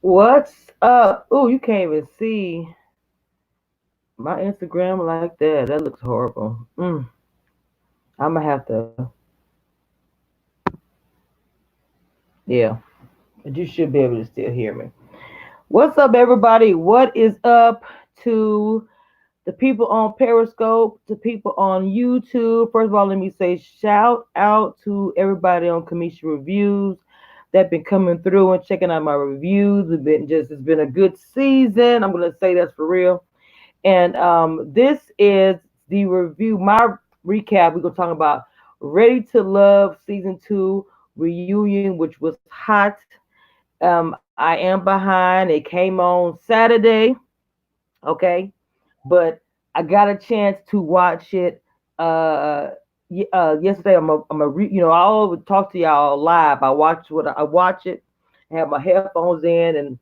What's up? Oh, you can't even see my Instagram like that. That looks horrible. I'm gonna have to. Yeah, but you should be able to still hear me. What's up, everybody? What is up to the people on Periscope, to people on YouTube? First of all, let me say shout out to everybody on Kamisha Reviews that been coming through and checking out my reviews. It's been a good season. I'm gonna say that's for real. And this is the review, my recap. We're going to talk about Ready to Love Season 2 reunion, which was hot. I am behind. It came on Saturday, okay? But I got a chance to watch it yesterday. I always talk to y'all live. I watch it, I have my headphones in,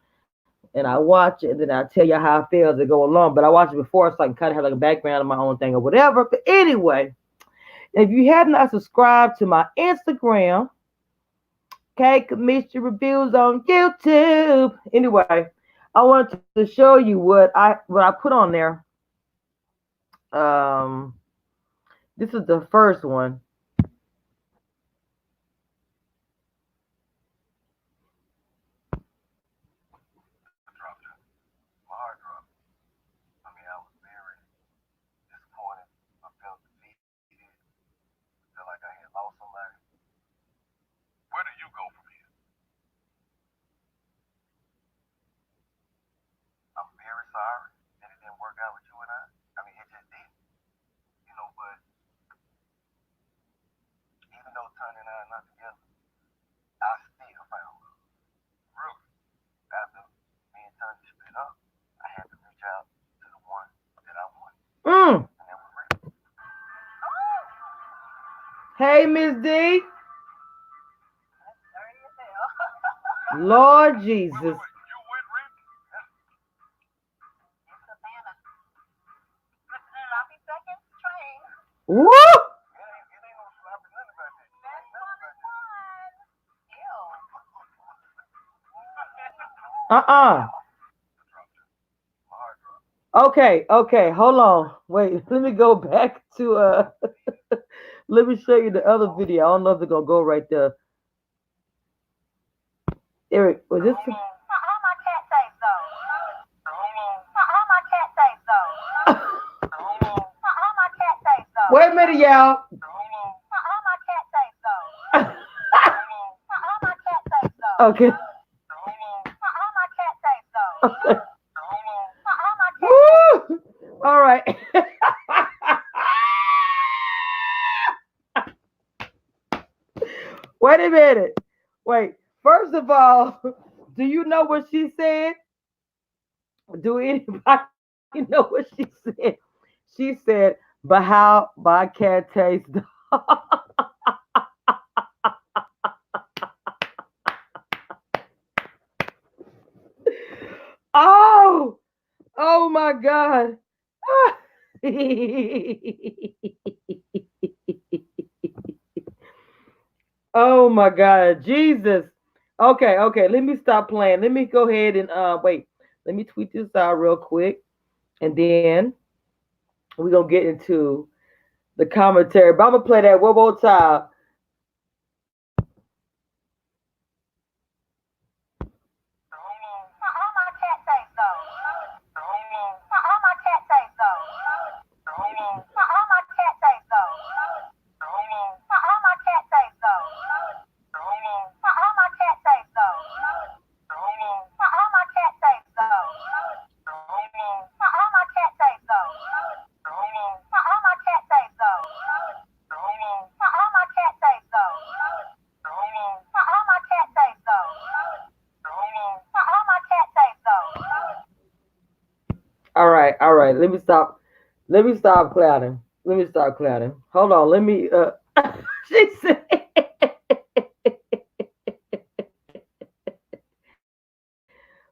and I watch it, and then I tell you how I feel as I go along. But I watch it before, so I can kind of have like a background of my own thing or whatever. But anyway, if you have not subscribed to my Instagram, okay, Commission Reviews on YouTube. Anyway, I wanted to show you what I put on there. Um, this is the first one. Mm. Hey, Miss D. Lord Jesus. Woo! Uh-uh. Okay, hold on. Wait, let me go back to let me show you the other video. I don't know if it's gonna go right there. Eric, was this wait a minute, y'all. Okay. Woo! All right. Wait a minute. Wait. First of all, do you know what she said? Do anybody know what she said? She said, "But how my cat tastes." Oh, oh my God. Oh my God, Jesus. Okay. Let me stop playing. Let me go ahead and wait. Let me tweet this out real quick, and then we're gonna get into the commentary. But I'm gonna play that one more time. All right. Let me stop. Let me stop clouding. Let me stop clouding. Hold on. Let me. She said.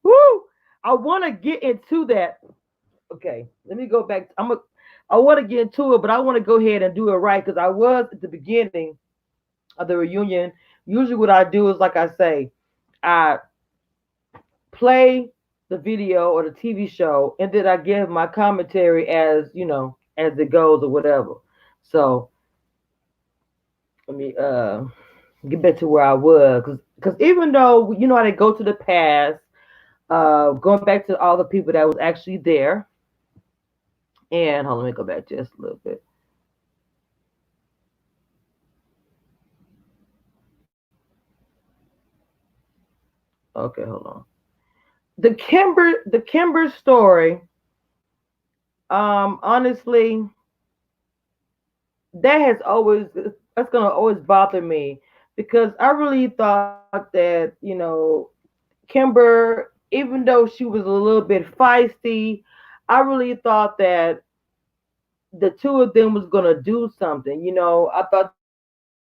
Woo! I want to get into that. Okay, let me go back. I want to get into it, but I want to go ahead and do it right because I was at the beginning of the reunion. Usually, what I do is, like I say, I play the video or the TV show, and then I give my commentary as as it goes or whatever. So let me get back to where I was, because even though how they go to the past, going back to all the people that was actually there, and hold on, let me go back just a little bit. Okay, hold on. The Kimber story. Honestly, that has always that's gonna always bother me because I really thought that Kimber, even though she was a little bit feisty, I really thought that the two of them was gonna do something. I thought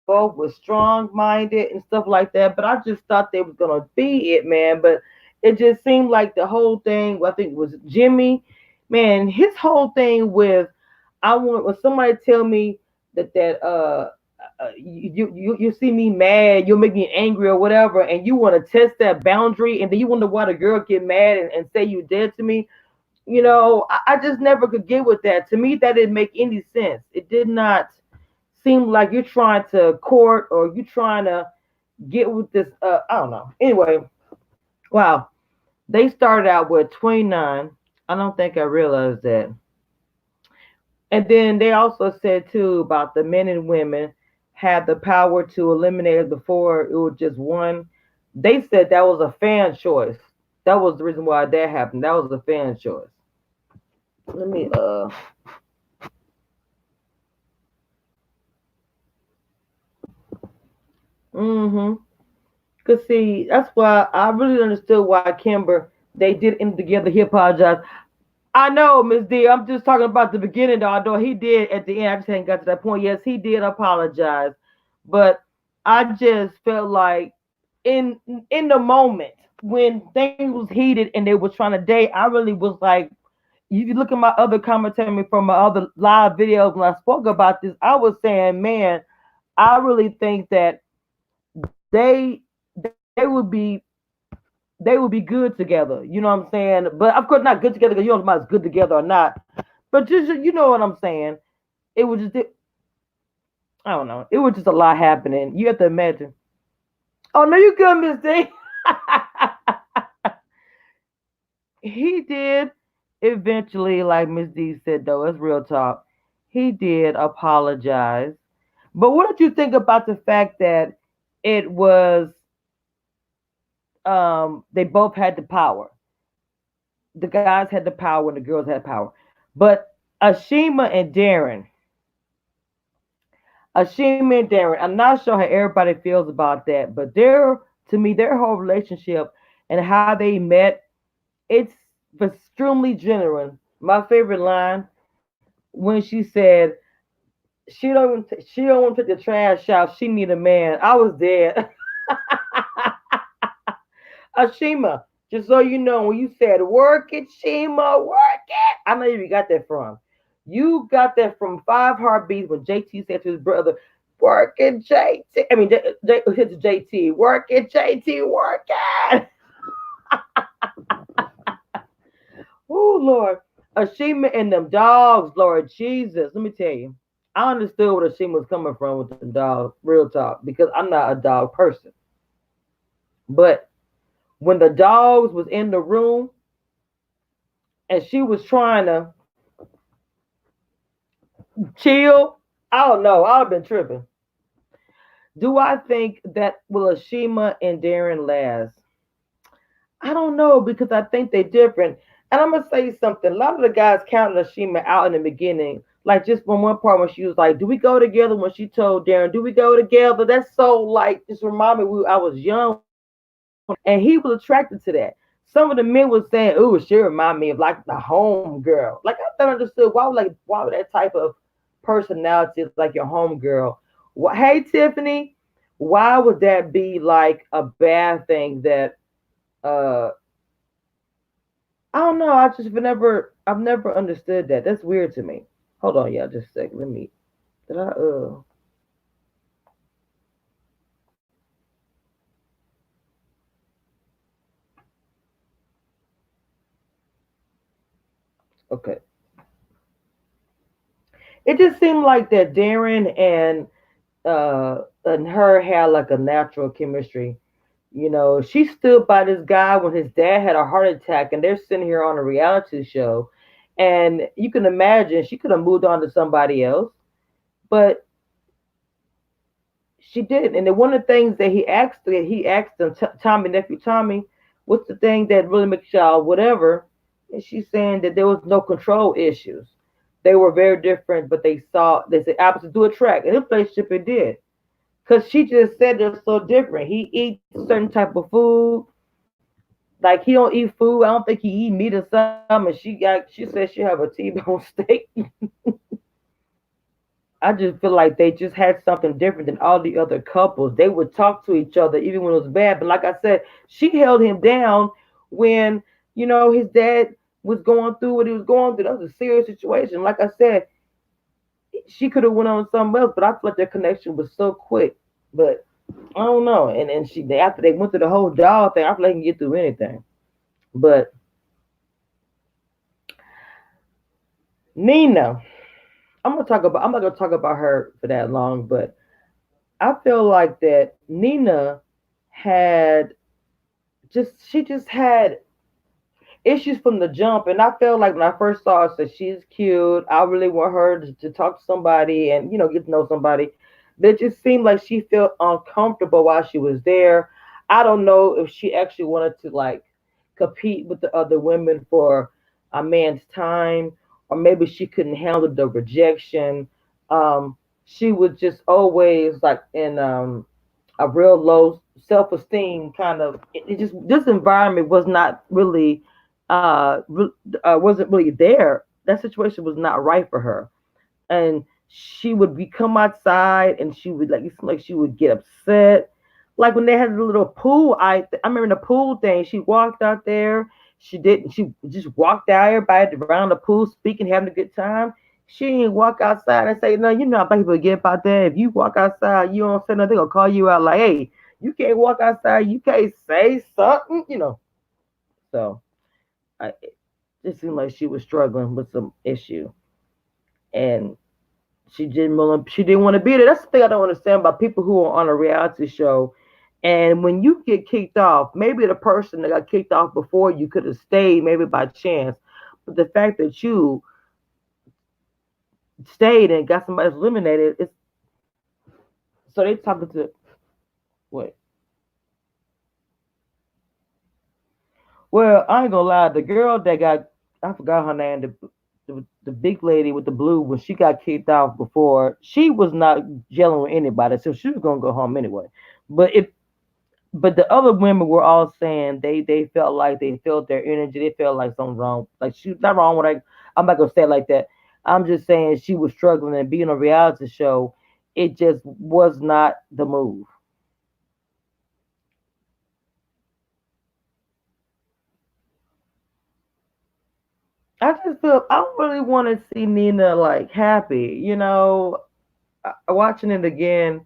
both were strong minded and stuff like that, but I just thought they was gonna be it, man. But it just seemed like the whole thing. I think it was Jimmy, man. His whole thing with I want when somebody tell me that you see me mad, you'll make me angry or whatever, and you want to test that boundary, and then you wonder why the girl get mad and say you dead to me. I just never could get with that. To me, that didn't make any sense. It did not seem like you're trying to court or you're trying to get with this. I don't know. Anyway, wow. They started out with 29. I don't think I realized that. And then they also said too about the men and women had the power to eliminate it before it was just one. They said that was a fan choice. That was the reason why that happened. That was a fan choice. Let me mm-hmm. Cause see, that's why I really understood why Kimber they did end together. He apologized. I know, Miss D. I'm just talking about the beginning, though. Although he did at the end, I just hadn't got to that point. Yes, he did apologize, but I just felt like in in the moment when things was heated and they was trying to date, I really was like, you look at my other commentary from my other live videos when I spoke about this, I was saying, man, I really think that they they would be they would be good together. You know what I'm saying? But of course, not good together because you don't know if it's good together or not. But just you know what I'm saying? It was just I don't know. It was just a lot happening. You have to imagine. Oh no, you good, Miss D. He did eventually, like Miss D said, though, it's real talk. He did apologize. But what did you think about the fact that it was they both had the power? The guys had the power and the girls had power. But Ashima and Darren, Ashima and Darren, I'm not sure how everybody feels about that, but to me, their whole relationship and how they met, it's extremely genuine. My favorite line when she said she don't want to take the trash out. She need a man. I was dead. Ashima, just so you know, when you said work it, Shima, work it, I know where you got that from. You got that from Five Heartbeats when JT said to his brother, work it, JT. I mean, hits JT, work it, JT, work it. Oh, Lord. Ashima and them dogs, Lord Jesus. Let me tell you, I understood where Ashima was coming from with the dog, real talk, because I'm not a dog person. But when the dogs was in the room and she was trying to chill, I don't know. I'd have been tripping. Do I think that will Ashima and Darren last? I don't know because I think they're different. And I'm gonna say something. A lot of the guys counted Ashima out in the beginning. Like just from one part when she was like, "Do we go together?" When she told Darren, "Do we go together?" That's so like just remind me I was young and he was attracted to that. Some of the men was saying, "Ooh, she remind me of like the home girl." Like I don't understood why would that type of personality is like your home girl? Hey Tiffany, why would that be like a bad thing that uh I don't know. I've never understood that. That's weird to me. Hold on, y'all, just a second. Let me. Did I? Okay. It just seemed like that Darren and her had like a natural chemistry. You know, she stood by this guy when his dad had a heart attack, and they're sitting here on a reality show. And you can imagine she could have moved on to somebody else, but she didn't. And then one of the things that he asked him, Tommy, nephew Tommy, what's the thing that really makes y'all whatever? And she's saying that there was no control issues. They were very different, but they said opposites do attract. And this relationship it did. Because she just said they're so different. He eats a certain type of food. Like he don't eat food. I don't think he eat meat or something. And she said she have a T-bone steak. I just feel like they just had something different than all the other couples. They would talk to each other even when it was bad. But like I said, she held him down when, his dad was going through what he was going through. That was a serious situation. Like I said, she could have went on something else, but I feel like their connection was so quick. But I don't know. And after they went through the whole dog thing, I feel like they can get through anything. But Nina, I'm not gonna talk about her for that long, but I feel like that Nina had she just had issues from the jump, and I felt like when I first saw her, said she's cute. I really want her to talk to somebody and get to know somebody. But it just seemed like she felt uncomfortable while she was there. I don't know if she actually wanted to like compete with the other women for a man's time, or maybe she couldn't handle the rejection. She was just always like in a real low self esteem kind of. It just this environment was not really wasn't really there. That situation was not right for her, and she would come outside and she would like it seemed like she would get upset. Like when they had the little pool, I remember the pool thing. She walked out there. She didn't. She just walked out. Everybody around the pool speaking, having a good time. She didn't walk outside and say, "No, you know how people get about that. If you walk outside, you don't say nothing. They're gonna call you out like, hey, you can't walk outside. You can't say something. So it just seemed like she was struggling with some issue, and she didn't want to be there. That's the thing I don't understand about people who are on a reality show. And when you get kicked off, maybe the person that got kicked off before you could have stayed, maybe by chance. But the fact that you stayed and got somebody eliminated, it's so they talking to what? Well, I ain't gonna lie, the girl that got I forgot her name, the big lady with the blue when she got kicked off before, she was not gelling with anybody, so she was gonna go home anyway. But if but the other women were all saying they felt like they felt their energy. They felt like something wrong. Like she not wrong. I'm not gonna say it like that. I'm just saying she was struggling and being on a reality show. It just was not the move. I just feel I don't really want to see Nina like happy. Watching it again,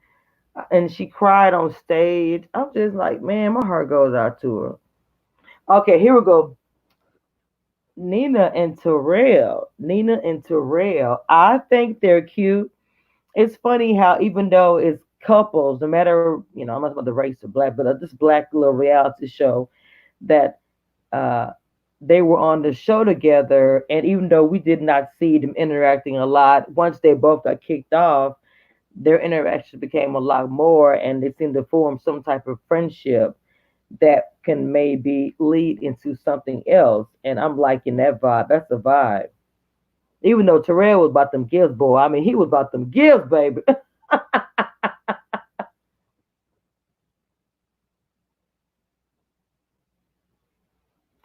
and she cried on stage. I'm just like, man, my heart goes out to her. Okay, here we go. Nina and Terrell. Nina and Terrell. I think they're cute. It's funny how even though it's couples, no matter I'm not about the race or black, but this black little reality show that uh they were on the show together, and even though we did not see them interacting a lot, once they both got kicked off, their interaction became a lot more, and they seemed to form some type of friendship that can maybe lead into something else. And I'm liking that vibe. That's the vibe. Even though Terrell was about them gifts, boy. I mean, he was about them gifts, baby.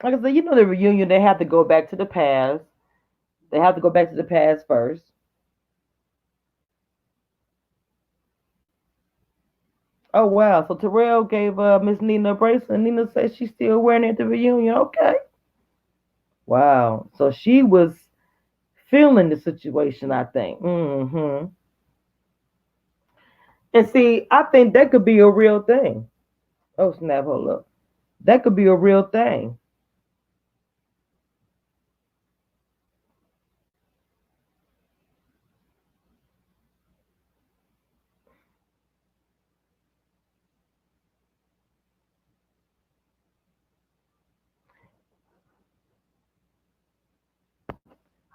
Like I said, the reunion, they have to go back to the past. They have to go back to the past first. Oh wow! So Terrell gave Miss Nina a bracelet, and Nina said she's still wearing it at the reunion. Okay. Wow. So she was feeling the situation. I think. And see, I think that could be a real thing. Oh snap! Hold up. That could be a real thing.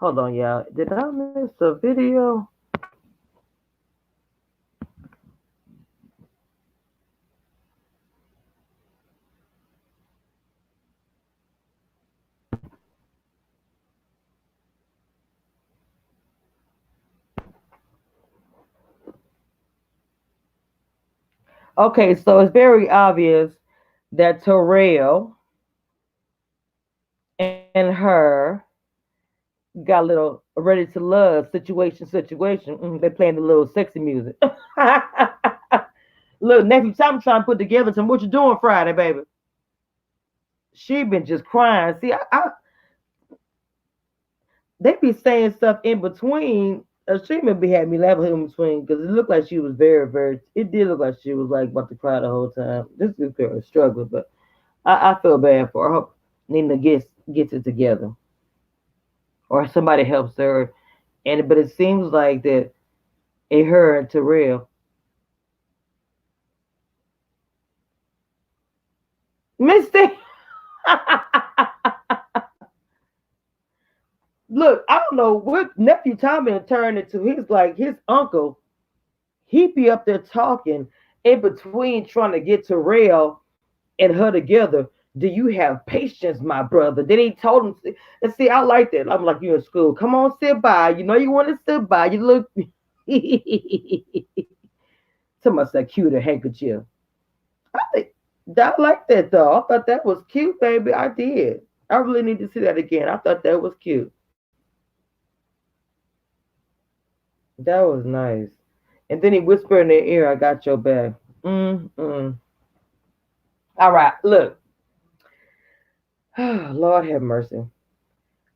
Hold on, y'all. Did I miss a video? Okay, so it's very obvious that Terrell and her got a little ready to love situation. They playing the little sexy music. Look, nephew Tom trying to put together some what you doing Friday, baby. She been just crying. See, they be saying stuff in between. She may be had me laughing in between because it looked like she was very, very. It did look like she was like about to cry the whole time. This girl is struggling, but I feel bad for her. I hope Nina gets it together, or somebody helps her. And but it seems like that it her and Terrell. Misty, look, I don't know what nephew Tommy turned into. He's like his uncle. He be up there talking in between trying to get Terrell and her together. Do you have patience, my brother? Then he told him, and see, I like that. I'm like, you in school. Come on, sit by. You know you want to sit by. You look. To myself, that cute handkerchief. I think I like that though. I thought that was cute, baby. I did. I really need to see that again. I thought that was cute. That was nice. And then he whispered in their ear, "I got your back." Mm. All right, look. Lord have mercy.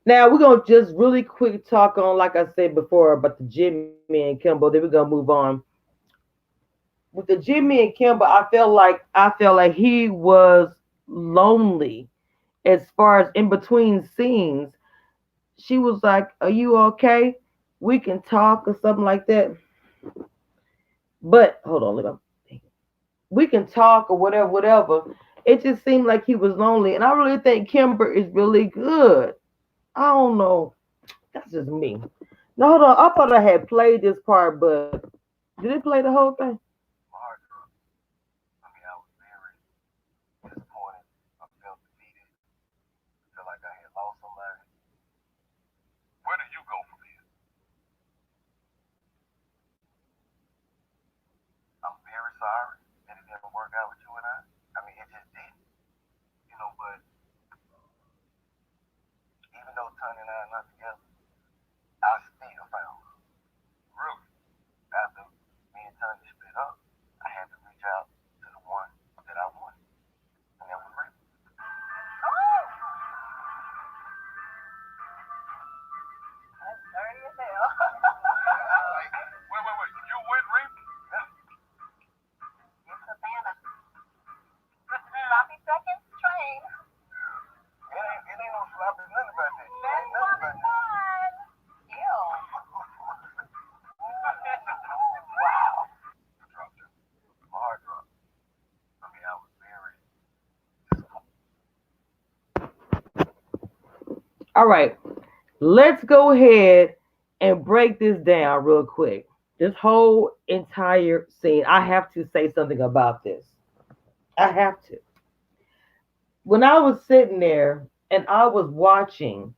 Now we're gonna just really quick talk on, like I said before, about the Jimmy and Kimbo. Then we're gonna move on. With the Jimmy and Kimbo, I felt like he was lonely as far as in between scenes. She was like, "Are you okay? We can talk or something like that." But hold on, look, we can talk or whatever, whatever. It just seemed like he was lonely, and I really think Kimber is really good. I don't know. That's just me. No, hold on. I thought I had played this part, but did it play the whole thing? All right. Let's go ahead and break this down real quick. This whole entire scene, I have to say something about this. I have to. When I was sitting there and I was watching,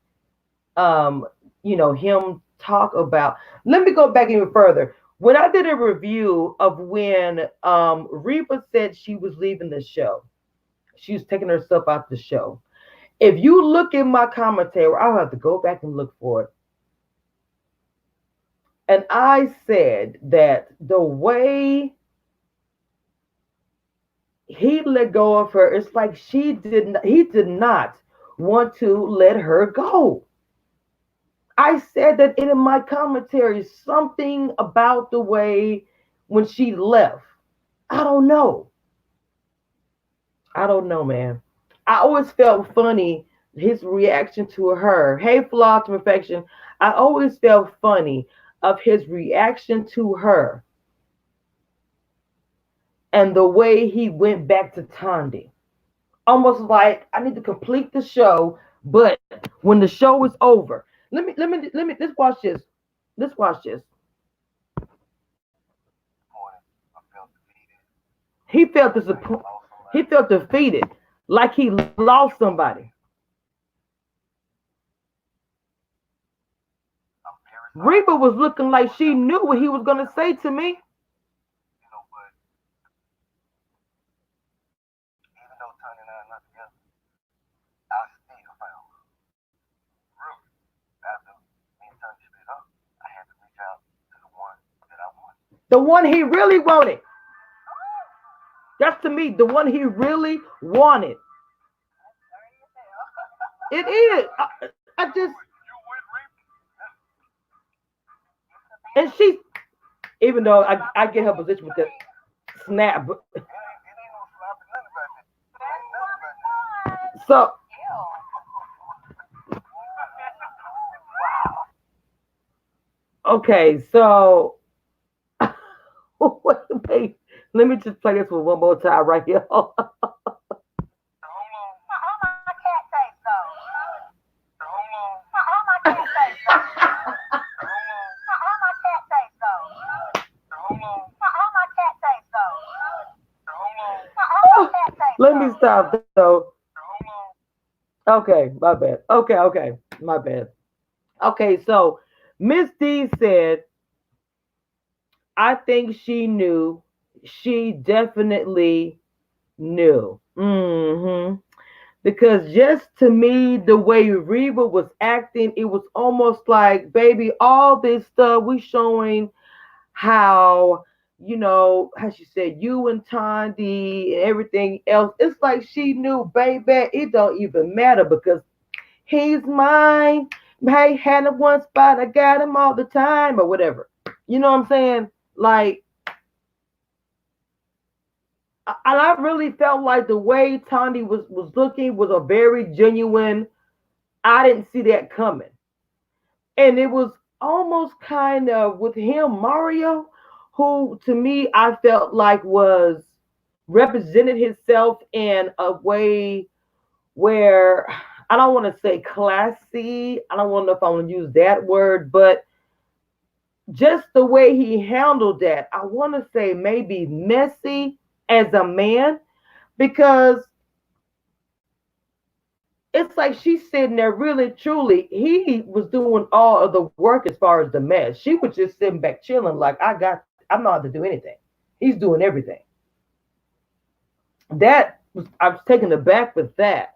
um, him talk about. Let me go back even further. When I did a review of when Reba said she was leaving the show, she was taking herself out the show. If you look in my commentary, I'll have to go back and look for it. And I said that the way he let go of her, it's like he did not want to let her go. I said that in my commentary, something about the way when she left. I don't know. I don't know, man. I always felt funny his reaction to her. Hey, Flaw to Perfection. I always felt funny of his reaction to her and the way he went back to Tandy. Almost like I need to complete the show, but when the show is over, Let's watch this. Let's watch this. He felt disappointed. He felt defeated, like he lost somebody. Reba was looking like she knew what he was going to say to me. The one he really wanted. That's to me the one he really wanted. It is. I just and she, even though I get her position with the snap. So okay, so wait, let me just play this one more time right here. Let me stop though. Okay, my bad. Okay, my bad. Okay, so Miss D said, I think she knew. She definitely knew. Because just to me, the way Reba was acting, it was almost like, baby, all this stuff we showing how, how she said you and Tondi and everything else. It's like she knew, baby, it don't even matter because he's mine. Hey, had him one spot, I got him all the time, or whatever. You know what I'm saying? Like, and I really felt like the way Tondi was looking was a very genuine. I didn't see that coming, and it was almost kind of with him, Mario, who to me I felt like was represented himself in a way where I don't want to say classy. I don't want to know if I want to use that word, but just the way he handled that, I want to say maybe messy as a man because it's like she's sitting there really truly. He was doing all of the work as far as the mess. She was just sitting back chilling, like I'm not to do anything. He's doing everything. That was I was taken aback with that.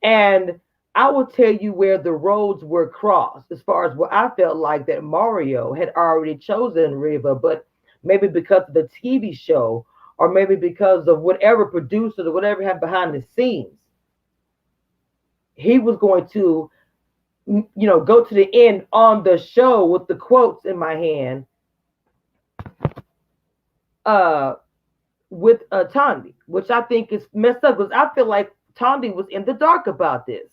And I will tell you where the roads were crossed as far as what I felt like that Mario had already chosen Riva, but maybe because of the TV show or maybe because of whatever producers or whatever had behind the scenes, he was going to, go to the end on the show with the quotes in my hand, uh, with Tondi, which I think is messed up because I feel like Tondi was in the dark about this.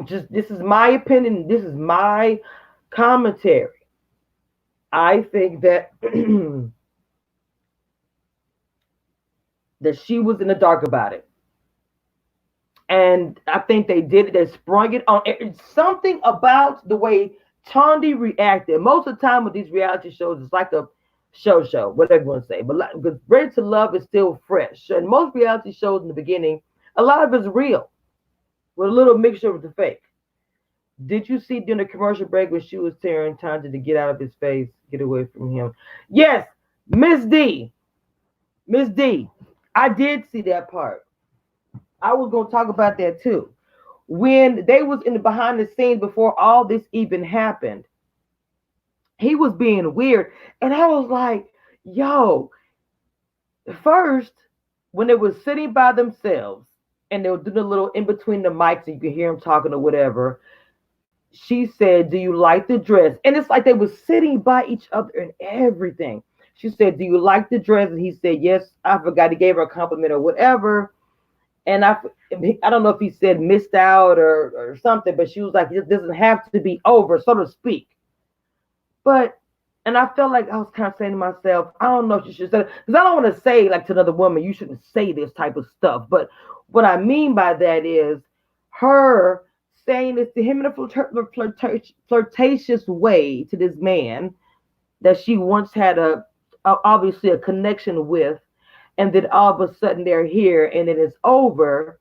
Just this is my opinion. This is my commentary. I think that that she was in the dark about it, and I think they did it. They sprung it on. It's something about the way Tondi reacted. Most of the time with these reality shows, it's like a show, whatever you want to say. But like, because Ready to Love is still fresh, and most reality shows in the beginning, a lot of it's real with a little mixture of the fake. Did you see during the commercial break when she was tearing Tanja to get out of his face, get away from him? Yes, Miss D. Miss D. I did see that part. I was gonna talk about that too. When they was in the behind the scenes before all this even happened, he was being weird. And I was like, yo, first, when they were sitting by themselves and they were doing a little in between the mics and you could hear them talking or whatever, she said, do you like the dress? And it's like they were sitting by each other and everything. She said, do you like the dress? And he said, yes. I forgot he gave her a compliment or whatever. And I don't know if he said missed out or something, but she was like, it doesn't have to be over, so to speak. But And I felt like I was kind of saying to myself, I don't know if you should say it, because I don't want to say like to another woman, you shouldn't say this type of stuff. But what I mean by that is her saying this to him in a flirtatious way to this man that she once had obviously a connection with, and then all of a sudden they're here and then it's over,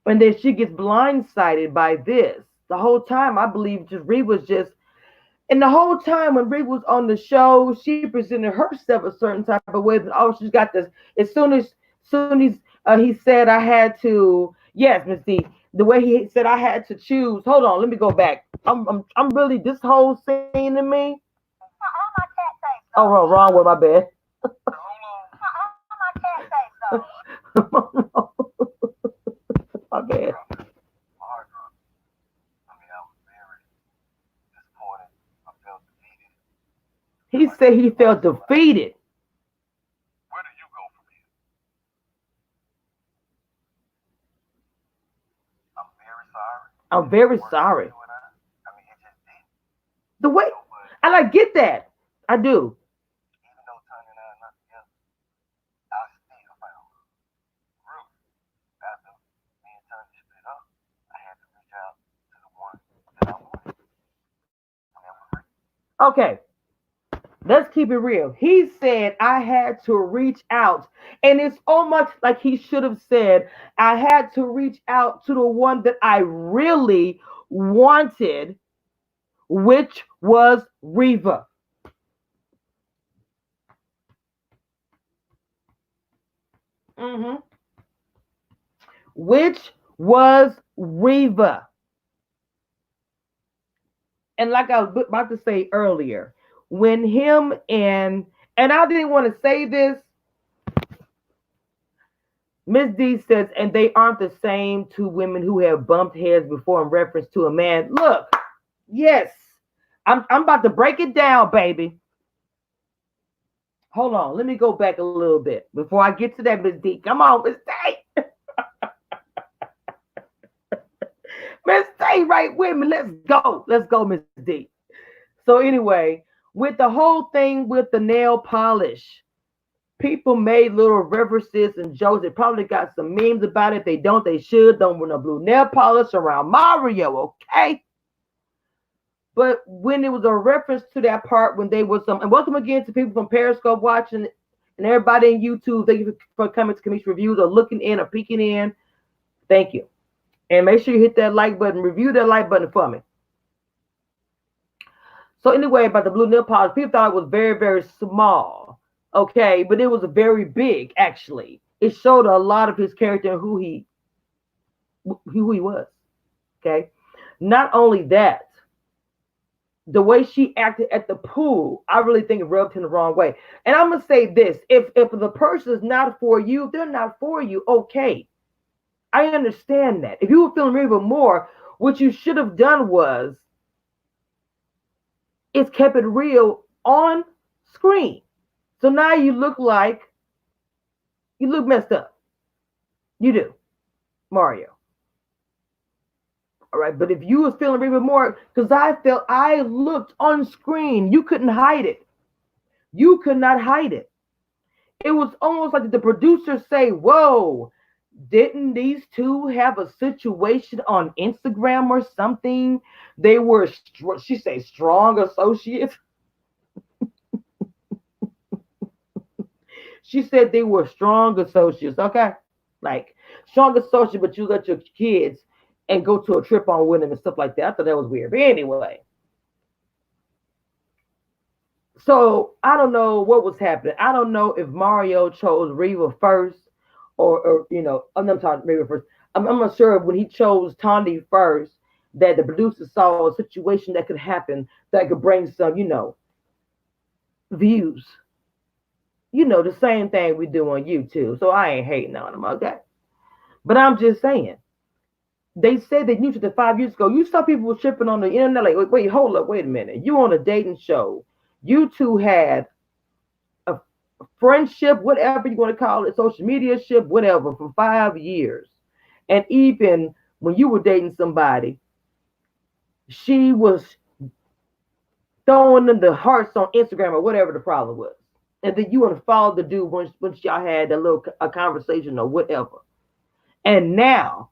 and then she gets blindsided by this. The whole time I believe just Reed was just, and the whole time when Reed was on the show, she presented herself a certain type of way. But oh, she's got this. As soon as he said I had to, yes, Miss D, the way he said I had to choose. Hold on, let me go back. I'm really this whole scene to me. Oh, wrong with my bed. My bad. He said he felt defeated. I'm very sorry. The way, and I get that. I do. Okay, let's keep it real. He said I had to reach out. And it's almost like he should have said, I had to reach out to the one that I really wanted, which was Reva. Hmm. Which was Reva. And like I was about to say earlier, when him and I didn't want to say this, Miss D says, and they aren't the same two women who have bumped heads before in reference to a man. Look, yes, I'm about to break it down, baby. Hold on, let me go back a little bit before I get to that, Miss D. Come on, Miss D. Miss D, right with me. Let's go. Let's go, Miss D. So anyway, with the whole thing with the nail polish, people made little references and jokes. They probably got some memes about it. They don't, they should. Don't want no blue nail polish around Mario, okay? But when it was a reference to that part when they were some, and welcome again to people from Periscope watching and everybody in YouTube, thank you for coming to Kamish Reviews or looking in or peeking in. Thank you. And make sure you hit that like button, review that like button for me. So anyway, about the blue nail polish, people thought it was very, very small. Okay, but it was very big actually. It showed a lot of his character and who he was. Okay. Not only that, the way she acted at the pool, I really think it rubbed him the wrong way. And I'm gonna say this: if the person is not for you, they're not for you. Okay, I understand that. If you were feeling even more, what you should have done was is kept it real on screen. So now you look messed up. You do, Mario. All right, but if you was feeling even more, because I looked on screen, you couldn't hide it. You could not hide it. It was almost like the producers say, "Whoa, didn't these two have a situation on Instagram or something? They were, she say, strong associates." She said they were strong associates. Okay, like strong associates, but you let your kids and go to a trip on with them and stuff like that. I thought that was weird. But anyway, so I don't know what was happening. I don't know if Mario chose Reva first, or I'm not talking Reva first. I'm not sure when he chose Tawny first that the producer saw a situation that could happen that could bring some, views. The same thing we do on YouTube. So I ain't hating on them, okay? But I'm just saying. They said they knew to 5 years ago. You saw people were tripping on the internet like, wait, hold up, wait a minute. You on a dating show. You two had a friendship, whatever you want to call it, social media ship, whatever, for 5 years. And even when you were dating somebody, she was throwing them the hearts on Instagram or whatever the problem was. And then you unfollowed the dude once y'all had a conversation or whatever. And now,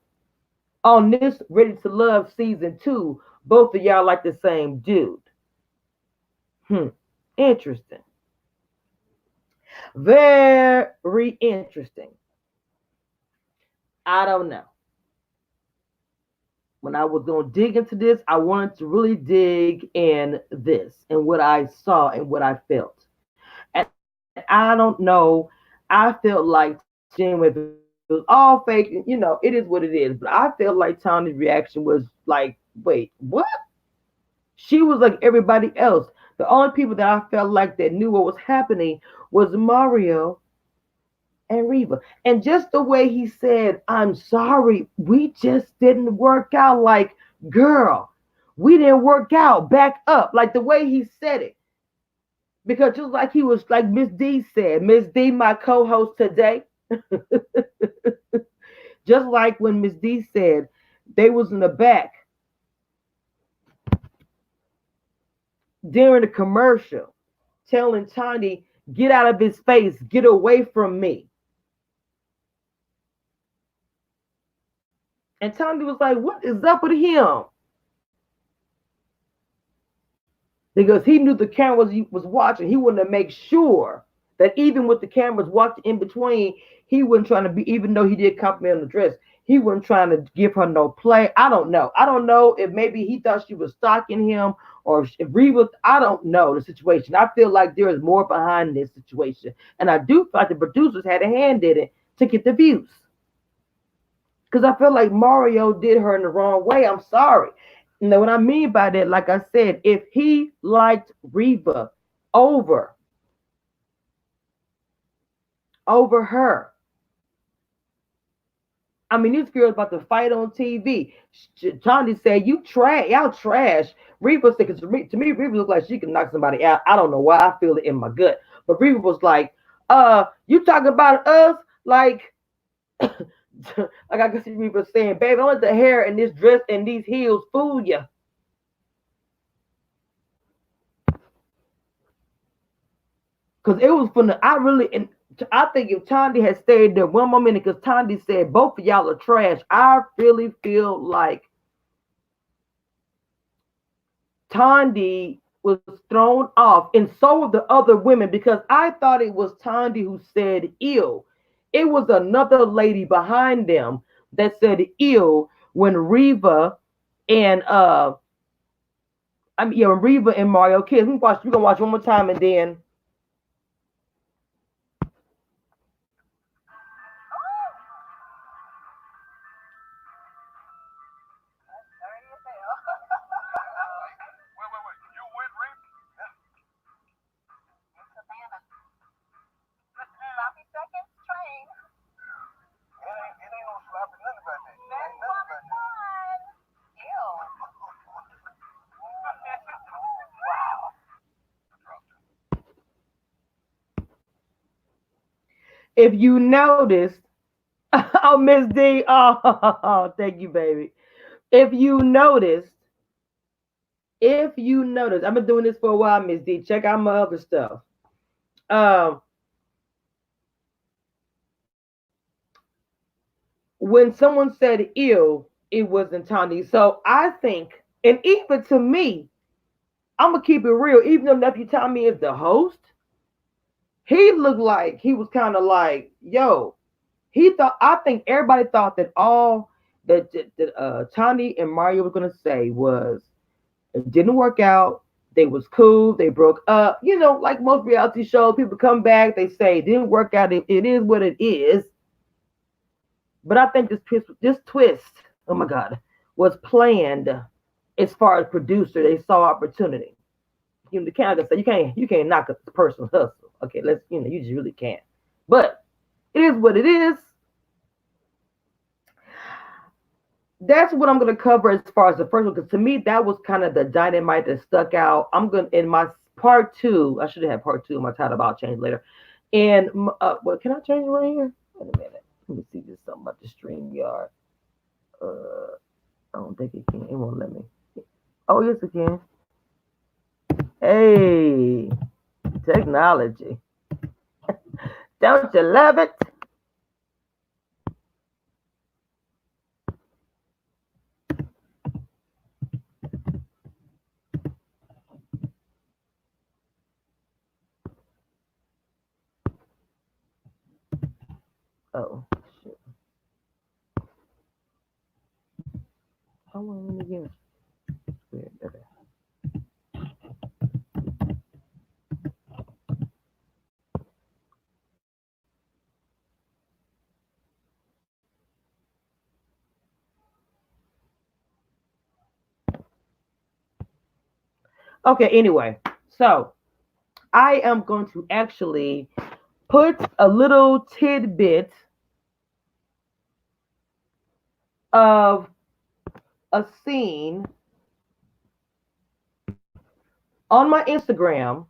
on this Ready to Love season 2, both of y'all like the same dude. Interesting. Very interesting. I don't know. When I was going to dig into this, I wanted to really dig in this and what I saw and what I felt. And I don't know. I felt like Jim, it was all fake. You know, it is what it is. But I felt like Tony's reaction was like, wait, what? She was like everybody else. The only people that I felt like that knew what was happening was Mario and Reva. And just the way he said, I'm sorry, we just didn't work out. Like, girl, we didn't work out. Back up. Like the way he said it. Because just like he was, like Miss D said, Miss D, my co-host today. Just like when Miss D said they was in the back during the commercial telling Tiny, get out of his face, get away from me. And Tony was like, what is up with him? Because he knew the cameras he was watching. He wanted to make sure that even with the cameras watching in between, he wasn't trying to be, even though he did compliment on the dress, he wasn't trying to give her no play. I don't know. I don't know if maybe he thought she was stalking him or if Reva, I don't know the situation. I feel like there is more behind this situation. And I do feel like the producers had a hand in it to get the views. Because I feel like Mario did her in the wrong way. I'm sorry. Now, what I mean by that, like I said, if he liked Reva over her, I mean, this girl's about to fight on TV. Johnny said, "You trash, y'all trash." Reva said, "Cause to me, Reva looks like she can knock somebody out." I don't know why I feel it in my gut, but Reva was like, you talking about us like." Like I can see people saying, baby, don't let the hair and this dress and these heels fool you. Because it was from the, I think if Tandy had stayed there one more minute, because Tandy said, both of y'all are trash, I really feel like Tandy was thrown off, and so were the other women, because I thought it was Tandy who said ew. It was another lady behind them that said ew when Reva and when Reva and Mario Kids. We're gonna watch one more time and then if you noticed, oh Miss D, oh thank you, baby. If you noticed, I've been doing this for a while, Miss D. Check out my other stuff. Um, when someone said ew, it wasn't Tony. So I think, and even to me, I'm gonna keep it real. Even though Nephew Tommy is the host, he looked like he was kind of like, yo. He thought. I think everybody thought that all that Tony and Mario were gonna say was it didn't work out. They was cool. They broke up. You know, like most reality shows, people come back. They say it didn't work out. It is what it is. But I think this twist, oh my God, was planned as far as producer. They saw opportunity. You know, the kind of say you can't knock a person's hustle. Okay, you just really can't. But it is what it is. That's what I'm gonna cover as far as the first one, because to me that was kind of the dynamite that stuck out. I'm gonna in my part two. I should have had part two in my title, but I'll change later. And what can I change right here? Wait a minute. Let me see this something about the StreamYard. I don't think it can. It won't let me. Oh yes, it can. Hey, technology. Don't you love it? Oh, shit. I want to get weird. Okay. Okay, anyway, so I am going to actually put a little tidbit of a scene on my Instagram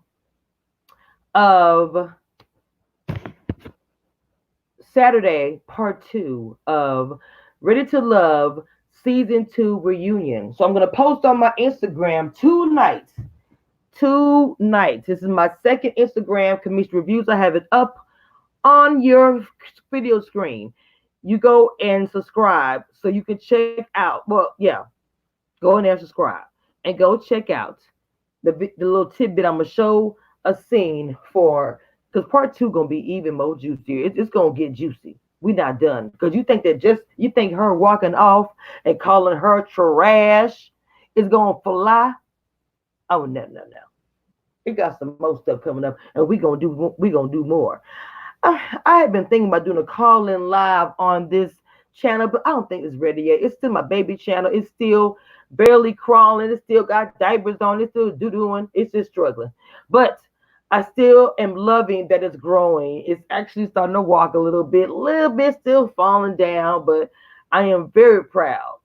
of Saturday, part two of Ready to Love season two reunion. So I'm going to post on my Instagram tonight. Tonight. This is my second Instagram Kamisha Reviews. I have it up on your video screen. You go and subscribe so you can check out. Well, yeah, go in there and subscribe and go check out the little tidbit. I'm gonna show a scene for because part two gonna be even more juicier. It's gonna get juicy. We not done because you think that just you think her walking off and calling her trash is gonna fly. Oh no no no! We got some more stuff coming up, and we gonna do more. I had been thinking about doing a call in live on this channel, but I don't think it's ready yet. It's still my baby channel. It's still barely crawling. It's still got diapers on. It's still doo-dooing. It's just struggling. But I still am loving that it's growing. It's actually starting to walk a little bit still falling down, but I am very proud.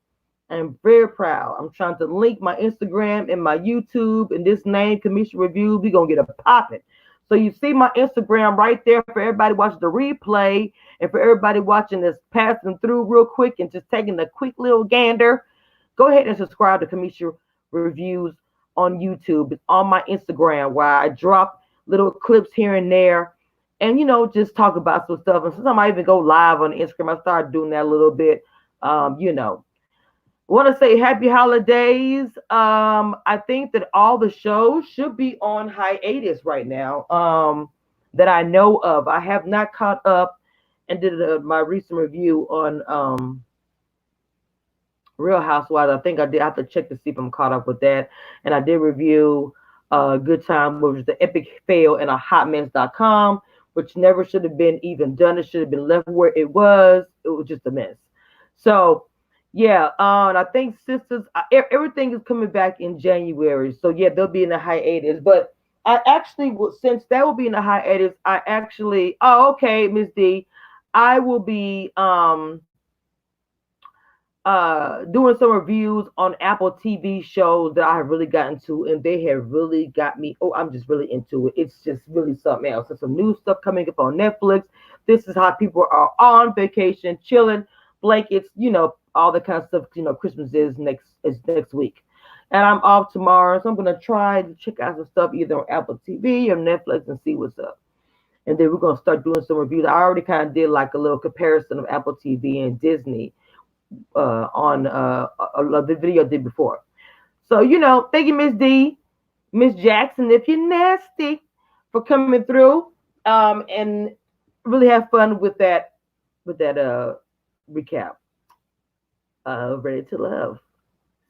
I am very proud. I'm trying to link my Instagram and my YouTube and this name, Kamisha Reviews. We're going to get a popping. So you see my Instagram right there for everybody watching the replay and for everybody watching this passing through real quick and just taking a quick little gander. Go ahead and subscribe to Kamisha Reviews on YouTube. It's on my Instagram where I drop little clips here and there and, just talk about some stuff. And sometimes I even go live on Instagram. I started doing that a little bit, you know want to say happy holidays. I think that all the shows should be on hiatus right now. That I know of. I have not caught up and did my recent review on Real Housewives. I think I did. I have to check to see if I'm caught up with that. And I did review Good Time, which is the epic fail in a hotmess.com, which never should have been even done. It should have been left where it was. It was just a mess. So yeah, and I think sisters, everything is coming back in January. So yeah, they'll be in a hiatus. But I actually will, since that will be in a hiatus, I actually, oh okay, Miss D, I will be doing some reviews on Apple TV shows that I have really gotten to, and they have really got me. Oh, I'm just really into it. It's just really something else. There's some new stuff coming up on Netflix. This is how people are on vacation, chilling, blankets, all the kind of stuff. Christmas is next week, and I'm off tomorrow, so I'm gonna try to check out some stuff either on Apple TV or Netflix and see what's up. And then we're gonna start doing some reviews. I already kind of did like a little comparison of Apple TV and Disney on the video I did before. So, thank you, Miss D, Miss Jackson, if you're nasty, for coming through and really have fun with that recap of Ready to Love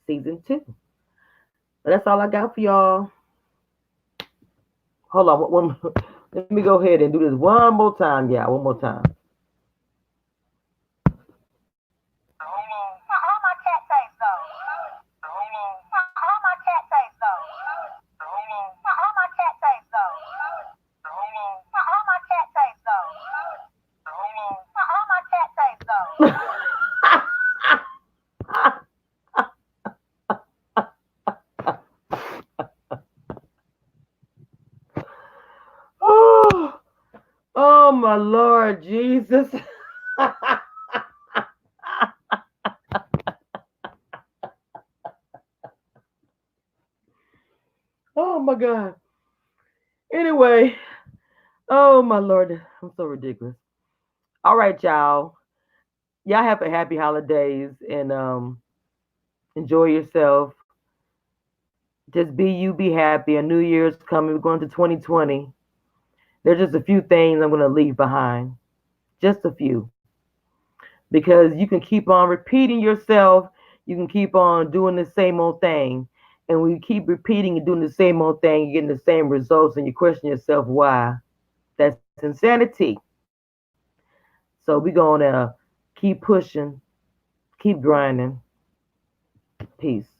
season two. But that's all I got for y'all. Hold on, let me go ahead and do this one more time, yeah, one more time. Oh, oh my Lord Jesus. Oh my God. Anyway, oh my Lord, I'm so ridiculous. All right, y'all. Y'all have a happy holidays and enjoy yourself. Just be you, be happy. A new year's coming. We're going to 2020. There's just a few things I'm going to leave behind. Just a few. Because you can keep on repeating yourself. You can keep on doing the same old thing. And when you keep repeating and doing the same old thing, you're getting the same results and you question yourself why. That's insanity. So we're going to keep pushing, keep grinding. Peace.